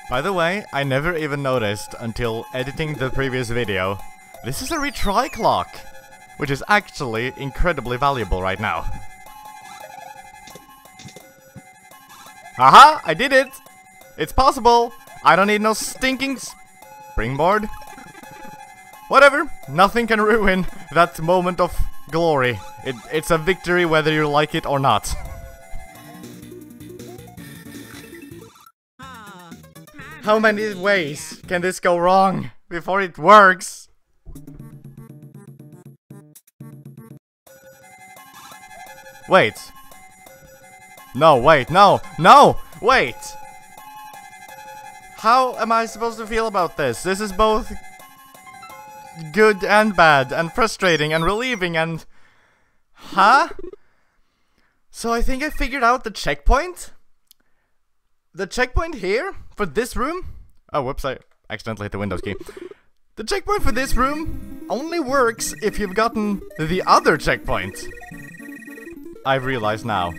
By the way, I never even noticed until editing the previous video. This is a retry clock, which is actually incredibly valuable right now. Haha, I did it! It's possible! I don't need no stinking springboard. Whatever, nothing can ruin that moment of glory. It's a victory whether you like it or not. How many ways can this go wrong before it works? Wait. No, wait, no, no, wait! How am I supposed to feel about this? This is both good and bad, and frustrating, and relieving, and... Huh? So I think I figured out the checkpoint? The checkpoint here, for this room... Oh, whoops, I accidentally hit the Windows key. The checkpoint for this room only works if you've gotten the other checkpoint. I've realized now.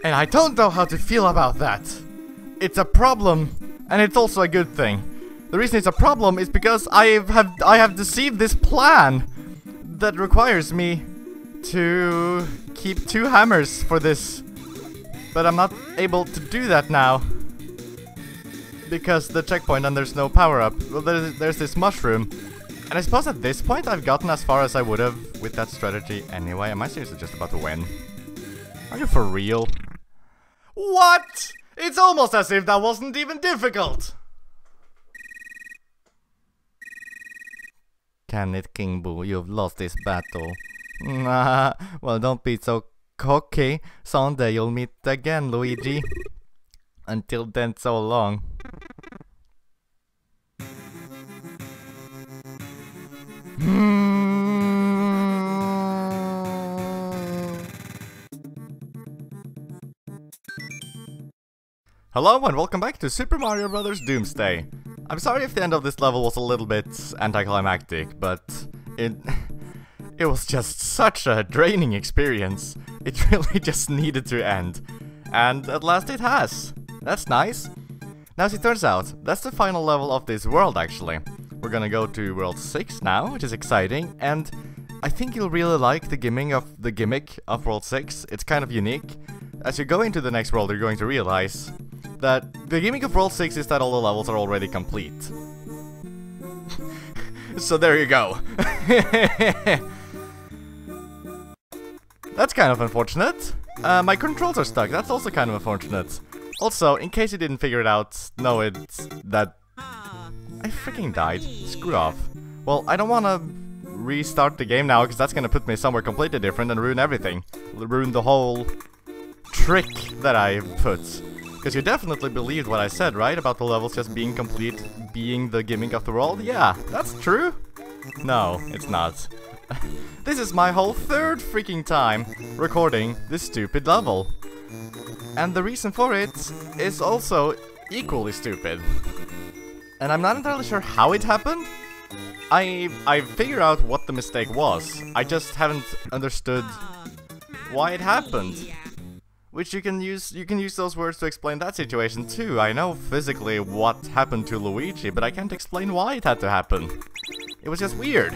And I don't know how to feel about that. It's a problem, and it's also a good thing. The reason it's a problem is because I have deceived this plan that requires me to keep 2 hammers for this. But I'm not able to do that now. Because the checkpoint and there's no power-up. Well, there's this mushroom. And I suppose at this point I've gotten as far as I would have with that strategy anyway. Am I seriously just about to win? Are you for real? What? It's almost as if that wasn't even difficult! Can it, King Boo? You've lost this battle. Nah, well, don't be so cocky. Someday you'll meet again, Luigi. Until then, so long. Hello and welcome back to Super Mario Bros. Doomsday. I'm sorry if the end of this level was a little bit anticlimactic, but it was just such a draining experience. It really just needed to end. And at last it has. That's nice. Now, as it turns out, that's the final level of this world, actually. We're gonna go to World 6 now, which is exciting, and I think you'll really like the gimmick of World 6. It's kind of unique. As you go into the next world, you're going to realize that the gimmick of World 6 is that all the levels are already complete. So there you go. That's kind of unfortunate. My controls are stuck, that's also kind of unfortunate. Also, in case you didn't figure it out, no, it's that... I freaking died. Screw off. Well, I don't want to restart the game now, because that's going to put me somewhere completely different and ruin everything. Ruin the whole trick that I put. Because you definitely believed what I said, right? About the levels just being complete, being the gimmick of the world? Yeah, that's true. No, it's not. This is my whole 3rd freaking time recording this stupid level. And the reason for it is also equally stupid. And I'm not entirely sure how it happened. I figured out what the mistake was. I just haven't understood why it happened. Which you can use those words to explain that situation too. I know physically what happened to Luigi, but I can't explain why it had to happen. It was just weird.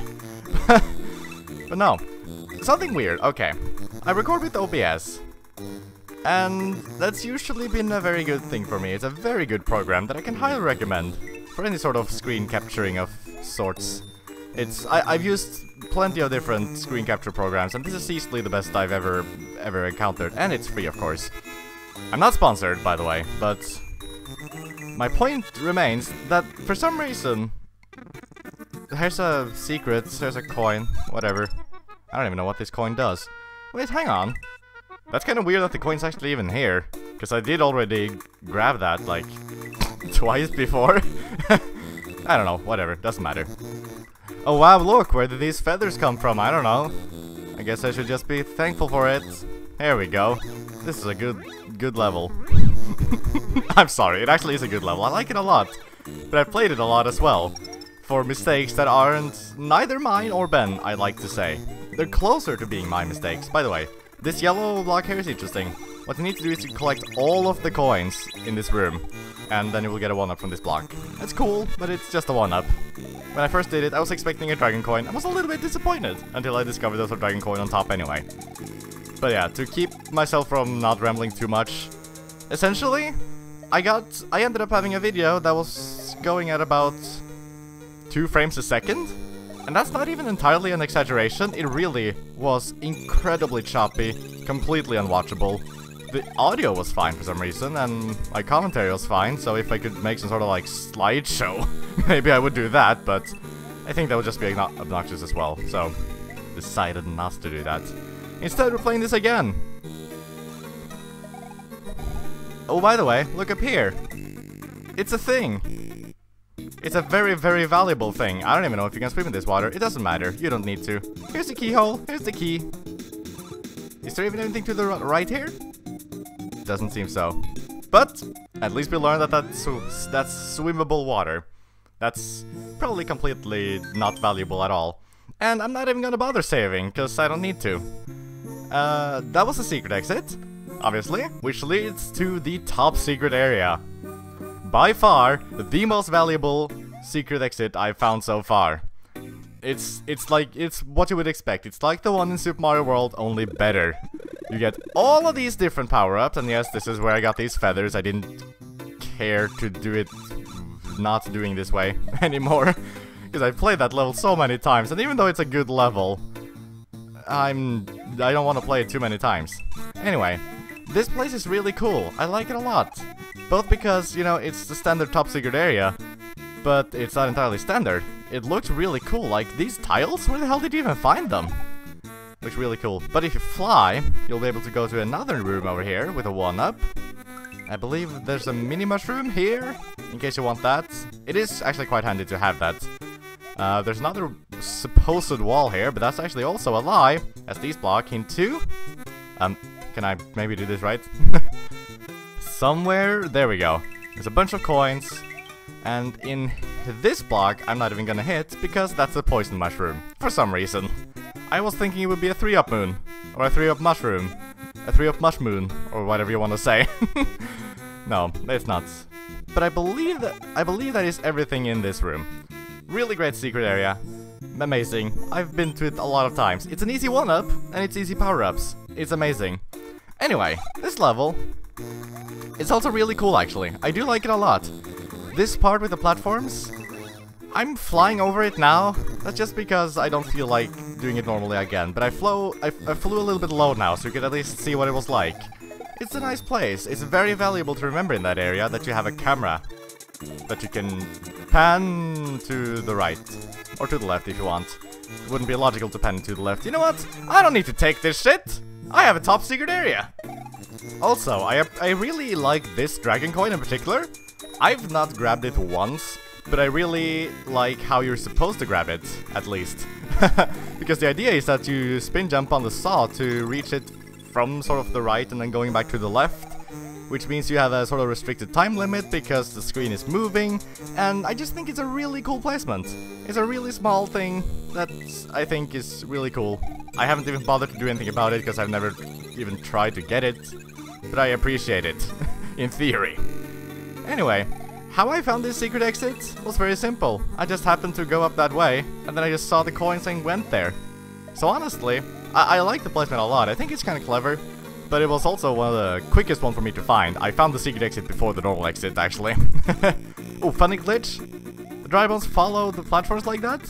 But no, something weird. Okay, I record with OBS. And that's usually been a very good thing for me. It's a very good program that I can highly recommend for any sort of screen capturing of sorts. I've used plenty of different screen capture programs, and this is easily the best I've ever encountered, and it's free, of course. I'm not sponsored, by the way, but my point remains that for some reason, here's a secret, there's a coin, whatever. I don't even know what this coin does. Wait, hang on. That's kind of weird that the coin's actually even here, because I did already grab that, like, twice before. I don't know, whatever, doesn't matter. Oh wow, look, where did these feathers come from? I don't know. I guess I should just be thankful for it. Here we go. This is a good level. I'm sorry, it actually is a good level. I like it a lot. But I've played it a lot as well. For mistakes that aren't neither mine or Ben, I'd like to say. They're closer to being my mistakes. By the way, this yellow block here is interesting. what you need to do is to collect all of the coins in this room, and then you will get a 1-up from this block. That's cool, but it's just a 1-up. When I first did it, I was expecting a dragon coin. I was a little bit disappointed until I discovered there was a dragon coin on top anyway. But yeah, to keep myself from not rambling too much, essentially, I ended up having a video that was going at about 2 frames a second. And that's not even entirely an exaggeration, it really was incredibly choppy, completely unwatchable. The audio was fine for some reason, and my commentary was fine, so if I could make some sort of like slideshow, maybe I would do that, but I think that would just be obnoxious as well, so decided not to do that. Instead, we're playing this again! Oh, by the way, look up here! It's a thing! It's a very, very valuable thing. I don't even know if you can swim in this water. It doesn't matter. You don't need to. Here's the keyhole. Here's the key. Is there even anything to the right here? Doesn't seem so. But at least we learned that that's swimmable water. That's probably completely not valuable at all. And I'm not even gonna bother saving, because I don't need to. That was a secret exit, obviously, which leads to the top secret area. By far, the most valuable secret exit I've found so far. It's what you would expect. It's like the one in Super Mario World, only better. You get all of these different power-ups, and yes, this is where I got these feathers. I didn't care to do it not doing this way anymore, because I've played that level so many times, and even though it's a good level, I don't want to play it too many times. Anyway, this place is really cool. I like it a lot. Both because, you know, it's the standard top secret area, but it's not entirely standard. It looks really cool, like these tiles? Where the hell did you even find them? Looks really cool. But if you fly, you'll be able to go to another room over here with a 1-up. I believe there's a mini mushroom here, in case you want that. It is actually quite handy to have that. There's another supposed wall here, but that's actually also a lie, as these block hint 2. Can I maybe do this right? Somewhere, there we go. There's a bunch of coins, and in this block I'm not even gonna hit, because that's a poison mushroom, for some reason. I was thinking it would be a 3-up moon, or a 3-up mushroom, a 3-up mush moon, or whatever you want to say. No, it's not. But I believe that is everything in this room. Really great secret area. Amazing. I've been to it a lot of times. It's an easy 1-up, and it's easy power-ups. It's amazing. Anyway, this level, it's also really cool actually. I do like it a lot. This part with the platforms, I'm flying over it now. That's just because I don't feel like doing it normally again. But I flew a little bit low now, so you could at least see what it was like. It's a nice place. It's very valuable to remember in that area that you have a camera that you can pan to the right, or to the left if you want. It wouldn't be logical to pan to the left. You know what? I don't need to take this shit! I have a top secret area! Also, I really like this dragon coin in particular. I've not grabbed it once, but I really like how you're supposed to grab it, at least. Because the idea is that you spin jump on the saw to reach it from sort of the right and then going back to the left, which means you have a sort of restricted time limit because the screen is moving, and I just think it's a really cool placement. It's a really small thing that I think is really cool. I haven't even bothered to do anything about it because I've never even tried to get it, but I appreciate it, in theory. Anyway, how I found this secret exit was very simple. I just happened to go up that way, and then I just saw the coins and went there. So honestly, I like the placement a lot. I think it's kind of clever, but it was also one of the quickest one for me to find. I found the secret exit before the normal exit, actually. Oh, funny glitch. The dry bones follow the platforms like that,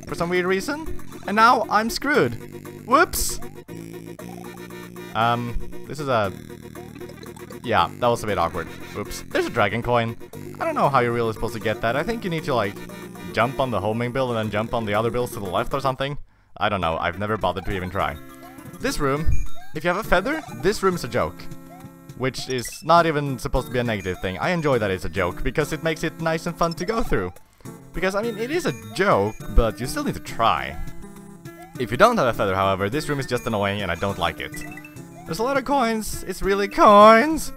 for some weird reason, and now I'm screwed. Whoops! This is a... Yeah, that was a bit awkward. Oops. There's a dragon coin. I don't know how you're really supposed to get that. I think you need to, like, jump on the homing bill and then jump on the other bills to the left or something. I don't know. I've never bothered to even try. This room, if you have a feather, this room's a joke. Which is not even supposed to be a negative thing. I enjoy that it's a joke, because it makes it nice and fun to go through. Because, I mean, it is a joke, but you still need to try. If you don't have a feather, however, this room is just annoying and I don't like it. There's a lot of coins. It's really coins.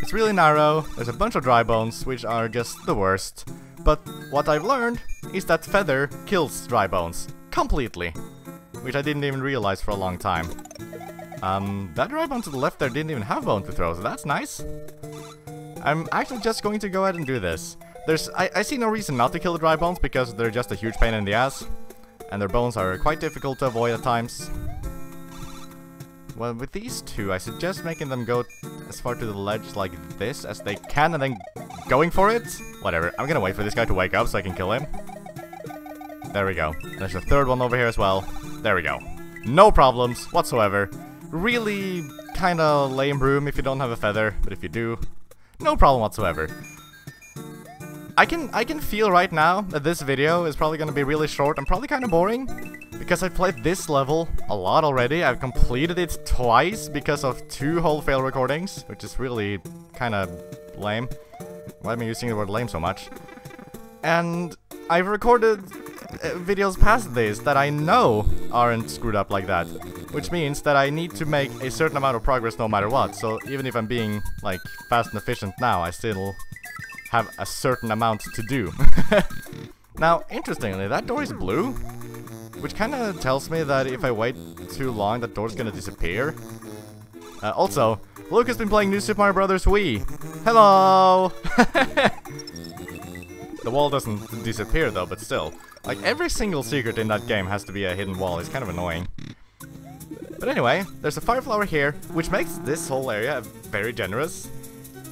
It's really narrow. There's a bunch of dry bones, which are just the worst. But what I've learned is that feather kills dry bones completely, which I didn't even realize for a long time. That dry bone to the left there didn't even have bone to throw, so that's nice. I'm actually just going to go ahead and do this. I see no reason not to kill the dry bones because they're just a huge pain in the ass. And their bones are quite difficult to avoid at times. Well, with these two, I suggest making them go as far to the ledge like this as they can and then going for it. Whatever, I'm gonna wait for this guy to wake up so I can kill him. There we go. There's a third one over here as well. There we go. No problems whatsoever. Really kinda lame broom if you don't have a feather, but if you do, no problem whatsoever. I can feel right now that this video is probably gonna be really short and probably kinda boring. Because I've played this level a lot already. I've completed it twice because of 2 whole fail recordings, which is really kinda lame. Why am I using the word lame so much? And I've recorded videos past this that I know aren't screwed up like that. Which means that I need to make a certain amount of progress no matter what. So even if I'm being, like, fast and efficient now, I still have a certain amount to do. Now, interestingly, that door is blue. Which kinda tells me that if I wait too long, that door's gonna disappear. Also, Luke has been playing New Super Mario Bros. Wii. Hello! The wall doesn't disappear though, but still. Like, every single secret in that game has to be a hidden wall. It's kind of annoying. But anyway, there's a fire flower here, which makes this whole area very generous.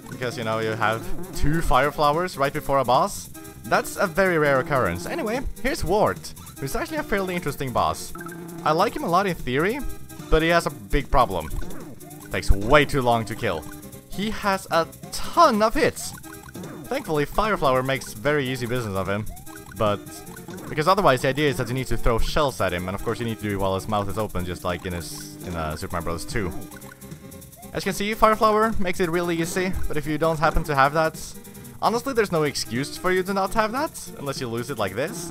Because, you know, you have 2 fire flowers right before a boss. That's a very rare occurrence. Anyway, here's Wart, who's actually a fairly interesting boss. I like him a lot in theory, but he has a big problem. Takes way too long to kill. He has a ton of hits. Thankfully, Fire Flower makes very easy business of him, but because otherwise the idea is that you need to throw shells at him, and of course you need to do it while his mouth is open, just like in Super Mario Bros. 2. As you can see, Fire Flower makes it really easy, but if you don't happen to have that, honestly, there's no excuse for you to not have that, unless you lose it like this,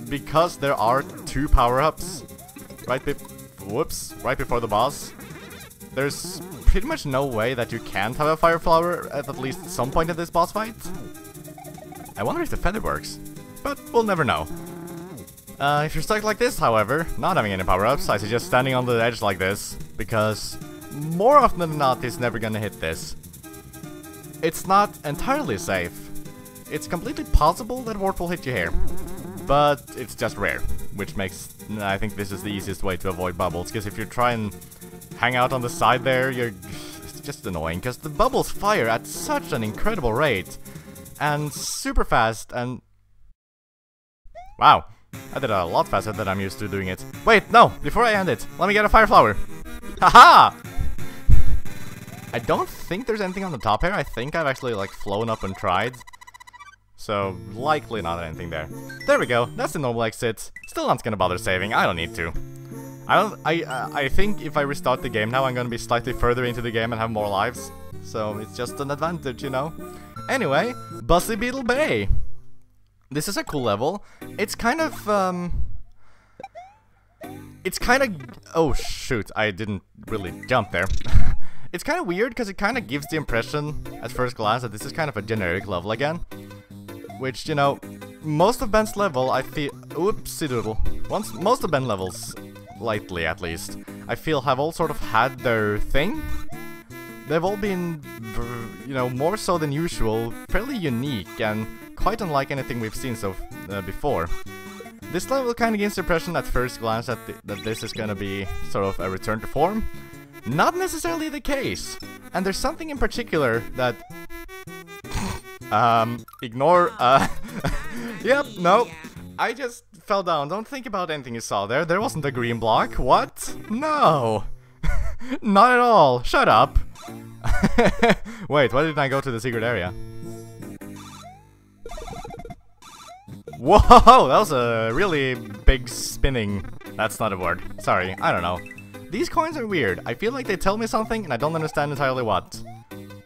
because there are 2 power-ups right before the boss. There's pretty much no way that you can't have a Fire Flower at least some point in this boss fight. I wonder if the feather works, but we'll never know. If you're stuck like this, however, not having any power-ups, I suggest standing on the edge like this, because more often than not, it's never gonna hit this. It's not entirely safe. It's completely possible that Wart will hit you here, but it's just rare, which makes, I think this is the easiest way to avoid bubbles, because if you try and hang out on the side there, it's just annoying, because the bubbles fire at such an incredible rate, and super fast, and wow, I did it a lot faster than I'm used to doing it. Wait, no, before I end it, let me get a Fire Flower. Haha! I don't think there's anything on the top here. I think I've actually, like, flown up and tried. So, likely not anything there. There we go. That's the normal exit. Still not gonna bother saving. I don't need to. I think if I restart the game now, I'm gonna be slightly further into the game and have more lives. So, it's just an advantage, you know? Anyway, Bussy Beetle Bay. This is a cool level. It's kind of, oh, shoot. I didn't really jump there. It's kind of weird because it kind of gives the impression at first glance that this is kind of a generic level again. Which, you know, most of Ben's level, I feel... Oopsie doodle. Most of Ben levels, lightly at least, I feel have all sort of had their thing. They've all been, you know, more so than usual, fairly unique and quite unlike anything we've seen before. This level kind of gives the impression at first glance that this is gonna be sort of a return to form. Not necessarily the case. And there's something in particular that... ignore, Yep, no. I just fell down. Don't think about anything you saw there. There wasn't a green block. What? No. Not at all. Shut up. Wait, why didn't I go to the secret area? Whoa, that was a really big spinning. That's not a word. Sorry, I don't know. These coins are weird. I feel like they tell me something and I don't understand entirely what.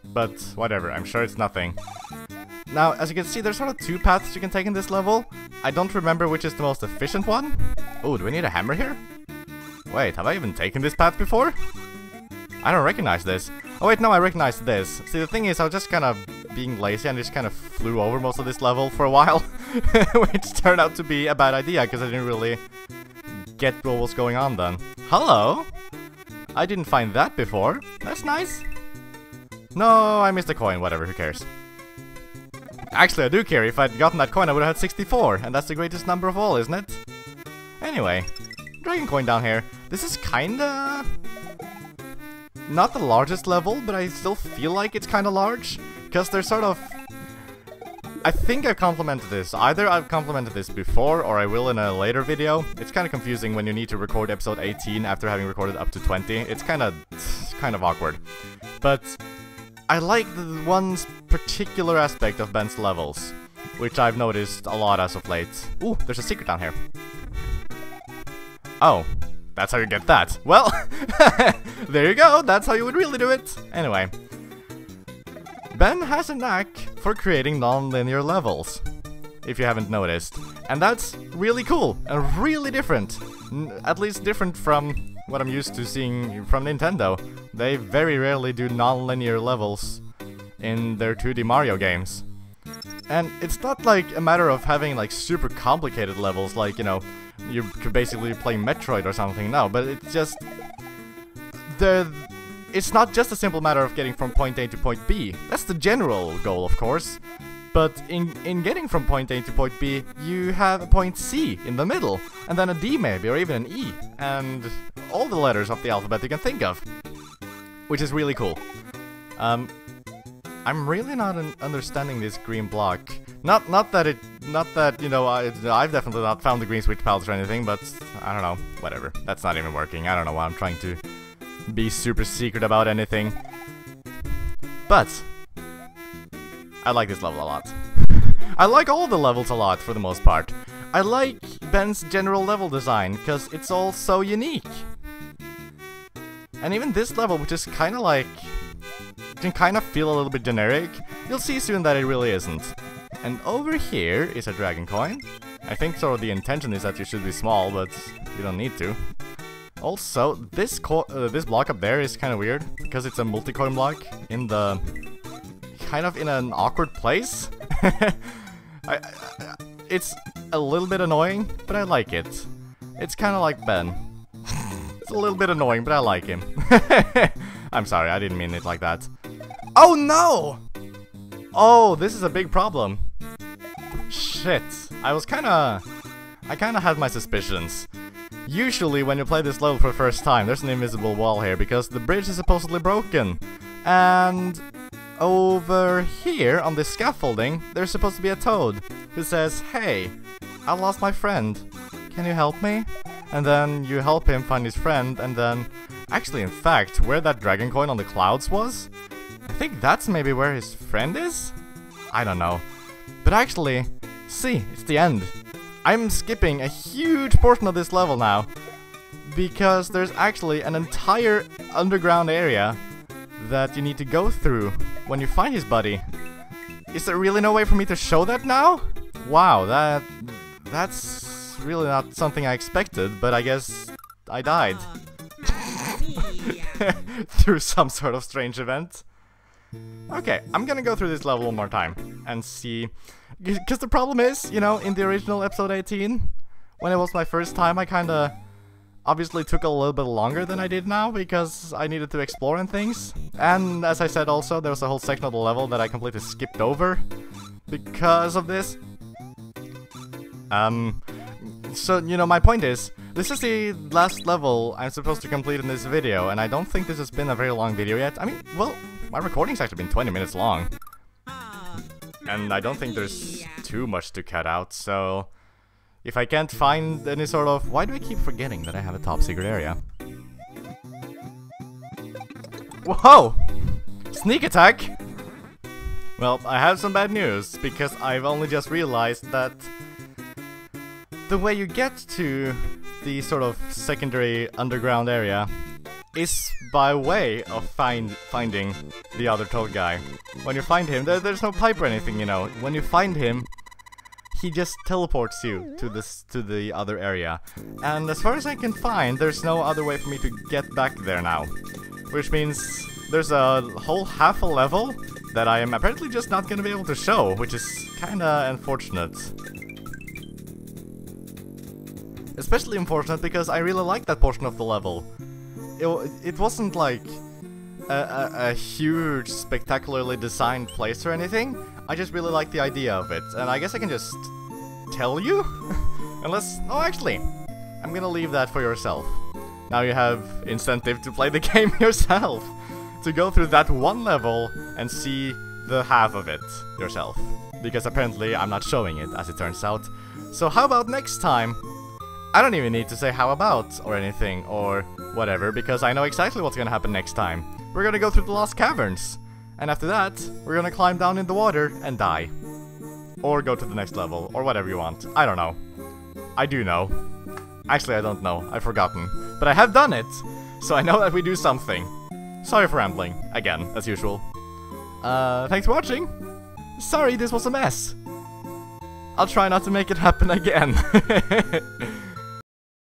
But whatever, I'm sure it's nothing. Now, as you can see, there's sort of 2 paths you can take in this level. I don't remember which is the most efficient one. Oh, do we need a hammer here? Wait, have I even taken this path before? I don't recognize this. Oh wait, no, I recognize this. See, the thing is, I was just kind of being lazy and just kind of flew over most of this level for a while. Which turned out to be a bad idea, because I didn't really get what was going on then. Hello? I didn't find that before. That's nice. No, I missed a coin. Whatever, who cares? Actually, I do care. If I'd gotten that coin, I would have had 64. And that's the greatest number of all, isn't it? Anyway, dragon coin down here. This is kinda... not the largest level, but I still feel like it's kinda large. Because there's sort of... I think I've complimented this. Either I've complimented this before, or I will in a later video. It's kinda confusing when you need to record episode 18 after having recorded up to 20. It's kind of awkward. But I like the one particular aspect of Ben's levels, which I've noticed a lot as of late. Ooh, there's a secret down here. Oh, that's how you get that. Well, there you go. That's how you would really do it. Anyway, Ben has a knack for creating non-linear levels, if you haven't noticed. And that's really cool and really different. At least different from what I'm used to seeing from Nintendo. They very rarely do non-linear levels in their 2D Mario games. And it's not like a matter of having like super complicated levels, like, you know, you could basically play Metroid or something. No, but it's just... it's not just a simple matter of getting from point A to point B. That's the general goal, of course. But in getting from point A to point B, you have a point C in the middle, and then a D maybe, or even an E, and all the letters of the alphabet you can think of. Which is really cool. I'm really not understanding this green block. Not that, you know, I've definitely not found the green switch palace or anything, but I don't know, whatever. That's not even working. I don't know why I'm trying to be super secret about anything. But I like this level a lot. I like all the levels a lot, for the most part. I like Ben's general level design, because it's all so unique. And even this level, which is kind of like... can kind of feel a little bit generic, you'll see soon that it really isn't. And over here is a dragon coin. I think sort of the intention is that you should be small, but you don't need to. Also, this block up there is kind of weird, because it's a multi-coin block in the... kind of in an awkward place. It's a little bit annoying, but I like it. It's kind of like Ben. It's a little bit annoying, but I like him. I'm sorry, I didn't mean it like that. Oh no! Oh, this is a big problem. Shit. I kinda had my suspicions. Usually when you play this level for the first time, there's an invisible wall here because the bridge is supposedly broken. And over here on this scaffolding, there's supposed to be a toad who says, "Hey, I lost my friend. Can you help me?" And then you help him find his friend, and then... actually, in fact, where that dragon coin on the clouds was, I think that's maybe where his friend is? I don't know. But actually, see, it's the end. I'm skipping a huge portion of this level now, because there's actually an entire underground area that you need to go through when you find his buddy. Is there really no way for me to show that now? Wow, that's really not something I expected, but I guess I died. Through some sort of strange event. Okay, I'm gonna go through this level one more time and see, because the problem is, you know, in the original episode 18, when it was my first time, I kinda obviously took a little bit longer than I did now because I needed to explore and things. And as I said also, there was a whole section of the level that I completely skipped over because of this. So, you know, my point is, this is the last level I'm supposed to complete in this video, and I don't think this has been a very long video yet. I mean, well, my recording's actually been 20 minutes long. And I don't think there's too much to cut out, so... if I can't find any sort of... why do I keep forgetting that I have a top secret area? Whoa! Sneak attack! Well, I have some bad news, because I've only just realized that the way you get to the sort of secondary underground area is by way of finding the other toad guy. When you find him, there's no pipe or anything, you know. When you find him, he just teleports you to the other area. And as far as I can find, there's no other way for me to get back there now. Which means there's a whole half a level that I am apparently just not gonna be able to show, which is kinda unfortunate. Especially unfortunate because I really liked that portion of the level. It wasn't like a huge, spectacularly designed place or anything. I just really like the idea of it, and I guess I can just tell you? Unless... oh, actually, I'm gonna leave that for yourself. Now you have incentive to play the game yourself, to go through that one level and see the half of it yourself. Because apparently I'm not showing it, as it turns out. So how about next time? I don't even need to say how about or anything or whatever, because I know exactly what's gonna happen next time. We're gonna go through the Lost Caverns, and after that, we're gonna climb down in the water and die. Or go to the next level, or whatever you want. I don't know. I do know. Actually, I don't know. I've forgotten. But I have done it, so I know that we do something. Sorry for rambling, again, as usual. Thanks for watching. Sorry, this was a mess. I'll try not to make it happen again.